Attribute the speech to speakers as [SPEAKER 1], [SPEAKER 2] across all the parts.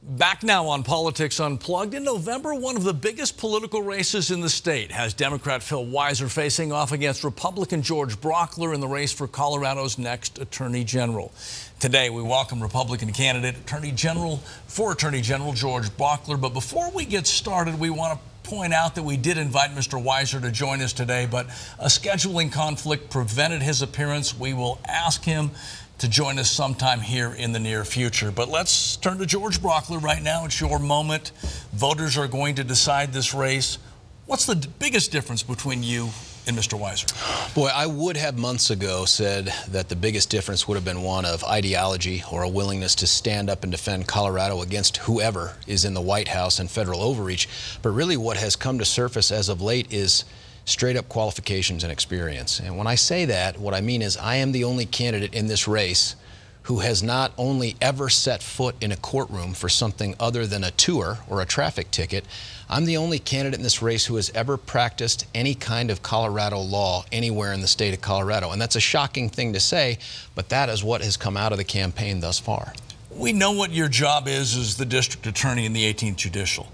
[SPEAKER 1] Back now on Politics Unplugged. In November, one of the biggest political races in the state has Democrat Phil Weiser facing off against Republican George Brauchler in the race for Colorado's next Attorney General. Today, we welcome Republican candidate Attorney General George Brauchler. But before we get started, we want to point out that we did invite Mr. Weiser to join us today, but a scheduling conflict prevented his appearance. We will ask him to join us sometime here in the near future. But let's turn to George Brauchler right now. It's your moment. Voters are going to decide this race. What's the biggest difference between you and Mr. Weiser?
[SPEAKER 2] Boy, I would have months ago said that the biggest difference would have been one of ideology or a willingness to stand up and defend Colorado against whoever is in the White House and federal overreach. But really what has come to surface as of late is straight up qualifications and experience. And when I say that, what I mean is I am the only candidate in this race who has not only ever set foot in a courtroom for something other than a tour or a traffic ticket, I'm the only candidate in this race who has ever practiced any kind of Colorado law anywhere in the state of Colorado. And that's a shocking thing to say, but that is what has come out of the campaign thus far.
[SPEAKER 1] We know what your job is as the district attorney in the 18th Judicial.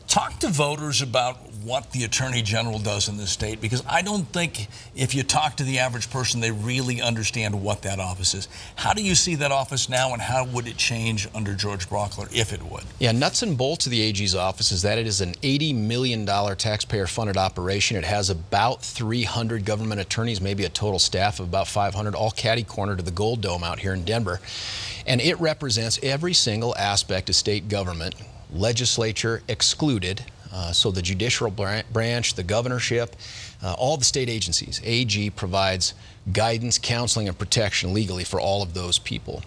[SPEAKER 1] Talk to voters about what the Attorney General does in this state, because I don't think if you talk to the average person, they really understand what that office is. How do you see that office now, and how would it change under George Brauchler, if it would?
[SPEAKER 2] Yeah, nuts and bolts of the AG's office is that it is an $80 million taxpayer-funded operation. It has about 300 government attorneys, maybe a total staff of about 500, all catty-cornered to the Gold Dome out here in Denver. And it represents every single aspect of state government, legislature excluded. So the judicial branch, the governorship, all the state agencies. AG provides guidance, counseling, and protection legally for all of those people.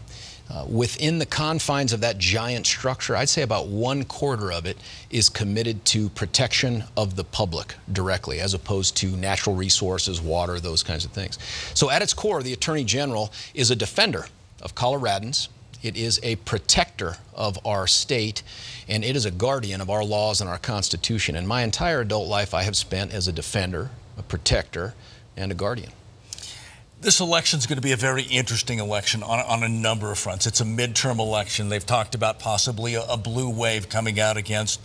[SPEAKER 2] Within the confines of that giant structure, I'd say about 1/4 of it is committed to protection of the public directly, as opposed to natural resources, water, those kinds of things. So at its core, the Attorney General is a defender of Coloradans. It is a protector of our state, and it is a guardian of our laws and our Constitution. And my entire adult life I have spent as a defender, a protector, and a guardian.
[SPEAKER 1] This election is going to be a very interesting election on a number of fronts. It's a midterm election. They've talked about possibly a blue wave coming out against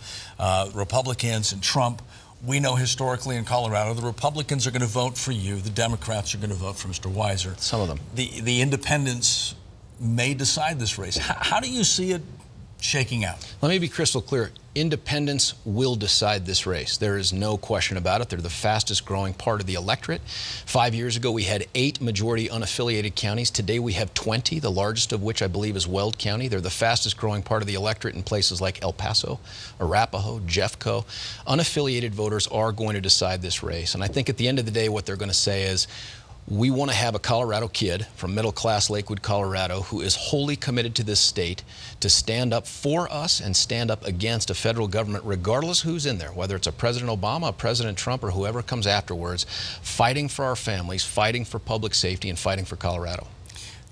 [SPEAKER 1] Republicans and Trump. We know historically in Colorado, the Republicans are going to vote for you. The Democrats are going to vote for Mr. Weiser.
[SPEAKER 2] Some of them.
[SPEAKER 1] The independents may decide this race. How do you see it shaking out?
[SPEAKER 2] Let me be crystal clear. Independents will decide this race. There is no question about it. They're the fastest growing part of the electorate. 5 years ago, we had 8 majority unaffiliated counties. Today, we have 20, the largest of which I believe is Weld County. They're the fastest growing part of the electorate in places like El Paso, Arapahoe, Jeffco. Unaffiliated voters are going to decide this race. And I think at the end of the day, what they're going to say is, we want to have a Colorado kid from middle-class Lakewood, Colorado, who is wholly committed to this state to stand up for us and stand up against a federal government, regardless who's in there, whether it's a President Obama, a President Trump, or whoever comes afterwards, fighting for our families, fighting for public safety, and fighting for Colorado.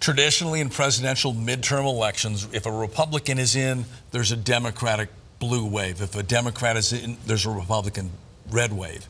[SPEAKER 1] Traditionally, in presidential midterm elections, if a Republican is in, there's a Democratic blue wave. If a Democrat is in, there's a Republican red wave.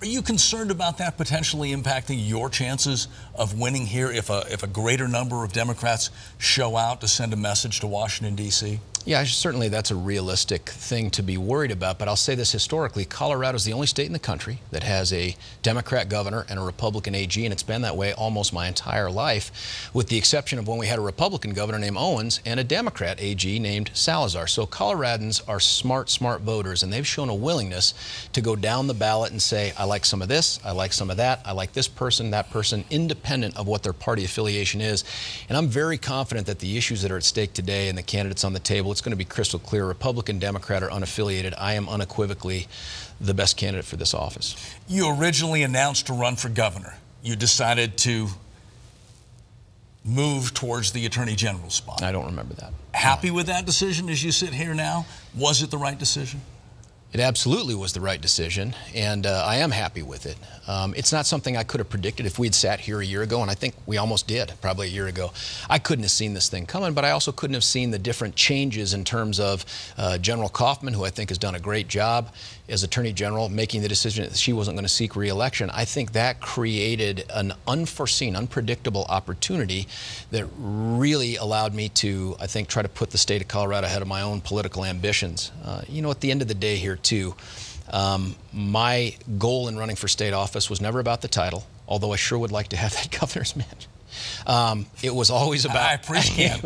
[SPEAKER 1] Are you concerned about that potentially impacting your chances of winning here if a greater number of Democrats show out to send a message to Washington, D.C.?
[SPEAKER 2] Yeah, certainly that's a realistic thing to be worried about, but I'll say this historically, Colorado is the only state in the country that has a Democrat governor and a Republican AG, and it's been that way almost my entire life, with the exception of when we had a Republican governor named Owens and a Democrat AG named Salazar. So Coloradans are smart voters, and they've shown a willingness to go down the ballot and say, I like some of this, I like some of that, I like this person, that person, independent of what their party affiliation is. And I'm very confident that the issues that are at stake today and the candidates on the table, it's going to be crystal clear. Republican, Democrat, or unaffiliated, I am unequivocally the best candidate for this office.
[SPEAKER 1] You originally announced to run for governor. You decided to move towards the Attorney General spot.
[SPEAKER 2] I don't remember that.
[SPEAKER 1] Happy with that decision as you sit here now? Was it the right decision?
[SPEAKER 2] It absolutely was the right decision, and I am happy with it. It's not something I could have predicted if we'd sat here a year ago, and I think we almost did, probably a year ago. I couldn't have seen this thing coming, but I also couldn't have seen the different changes in terms of General Kaufman, who I think has done a great job as Attorney General, making the decision that she wasn't going to seek re-election. I think that created an unforeseen, unpredictable opportunity that really allowed me to, I think, try to put the state of Colorado ahead of my own political ambitions. You know, at the end of the day here, too, my goal in running for state office was never about the title, although I sure would like to have that governor's mansion. It was always about...
[SPEAKER 1] I appreciate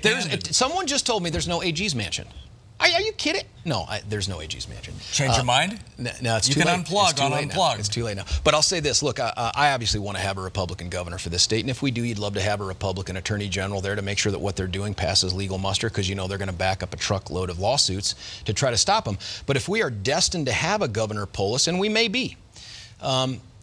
[SPEAKER 1] that.
[SPEAKER 2] Someone just told me there's no AG's mansion. Are you kidding? No, there's no AG's mansion.
[SPEAKER 1] Change your mind?
[SPEAKER 2] No, it's too late.
[SPEAKER 1] You can unplug on Unplugged.
[SPEAKER 2] It's too late now. But I'll say this. Look, I obviously want to have a Republican governor for this state. And if we do, you'd love to have a Republican attorney general there to make sure that what they're doing passes legal muster, because you know they're going to back up a truckload of lawsuits to try to stop them. But if we are destined to have a Governor Polis, and we may be,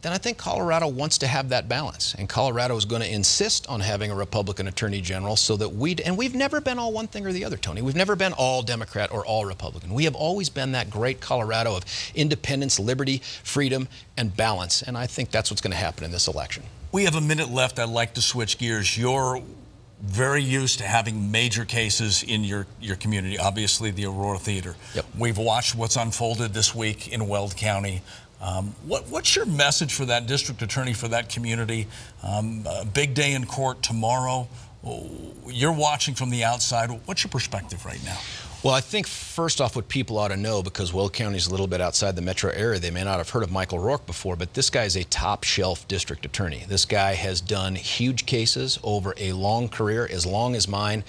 [SPEAKER 2] then I think Colorado wants to have that balance. And Colorado is going to insist on having a Republican Attorney General so that we've never been all one thing or the other, Tony. We've never been all Democrat or all Republican. We have always been that great Colorado of independence, liberty, freedom, and balance. And I think that's what's going to happen in this election.
[SPEAKER 1] We have a minute left. I'd like to switch gears. You're very used to having major cases in your community, obviously the Aurora Theater.
[SPEAKER 2] Yep.
[SPEAKER 1] We've watched what's unfolded this week in Weld County. What's your message for that district attorney, for that community? A big day in court tomorrow. You're watching from the outside. What's your perspective right now?
[SPEAKER 2] Well, I think first off what people ought to know, because Weld County is a little bit outside the metro area, they may not have heard of Michael Rourke before, but this guy is a top shelf district attorney. This guy has done huge cases over a long career, as long as mine.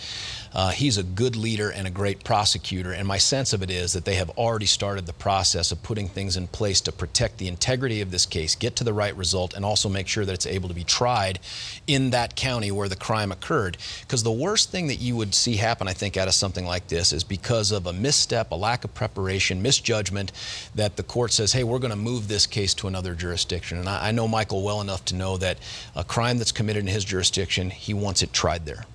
[SPEAKER 2] He's a good leader and a great prosecutor, and my sense of it is that they have already started the process of putting things in place to protect the integrity of this case, get to the right result, and also make sure that it's able to be tried in that county where the crime occurred. Because the worst thing that you would see happen, I think, out of something like this is because of a misstep, a lack of preparation, misjudgment, that the court says, hey, we're going to move this case to another jurisdiction. And I know Michael well enough to know that a crime that's committed in his jurisdiction, he wants it tried there.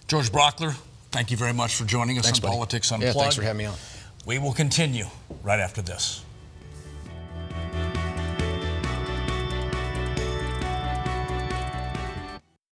[SPEAKER 1] George Brauchler, thank you very much for joining us on Politics Unplugged.
[SPEAKER 2] Yeah, thanks for having me on.
[SPEAKER 1] We will continue right after this.